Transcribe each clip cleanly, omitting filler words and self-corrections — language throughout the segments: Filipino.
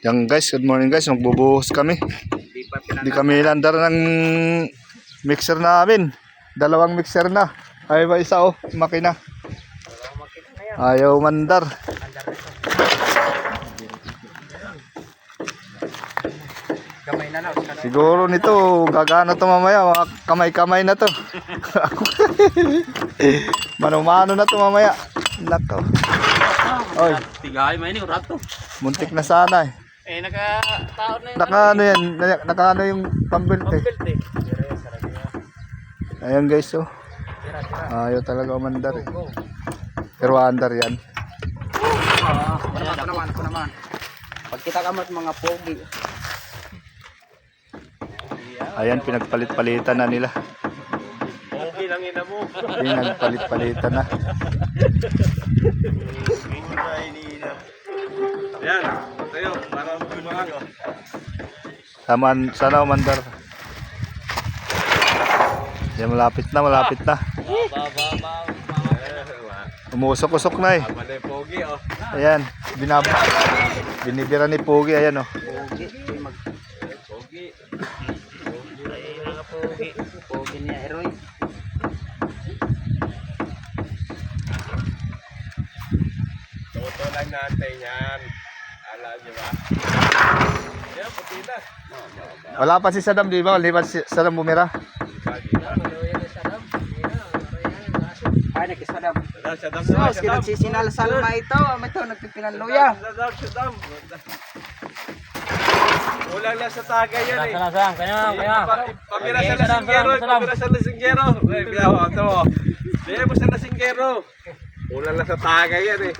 Yan guys, good morning guys. Magbubuhos kami. Hindi kami landar ng mixer namin. Dalawang mixer na. Ay ba isa oh, makina. Ayaw mandar. Siguro nito gagana to mamaya, mga kamay-kamay na to. Mano-mano na to mamaya. Nako. Oy, tigay may ni rato. muntik na sana eh. Naka-taon na Naka ano yan, naka ano yung pambilt eh. Ayan guys oh. Ayaw talaga umandar eh. Pero andar yan. Ako naman. Pag kita kamat mga pogi. Ayan, pinagpalit-palitan na nila. Pogi lang ina mo. Pinagpalit-palitan na. Yan, tayo para mag-umaga. Sana umandar. Yan, malapit na. Umusok-usok na eh. Malay pogi oh. Ayan, binibira ni Pogi, ayan oh. Pogi. Pogi niya Eroy. Toto lang natin yan. Alam niyo ba? Yan, puti na. Wala pa si Saddam, di ba? Wala pa si Saddam bumira. Ay, nakisadam. Sos, kinagsisinal salma ito. Ito, nagpipinanluya. Sadam. Ulang lang sa tagay yan eh. Kaya. Pamira sa lasinggero. Biyaw, ito mo. Biyaw mo sa lasinggero. Ulang lang sa tagay yan eh.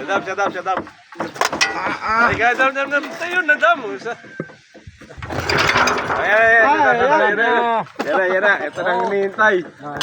Sadam. Ay, guys, dam. Tayo na dam. Ayan. Yan na. Ito nang hinihintay.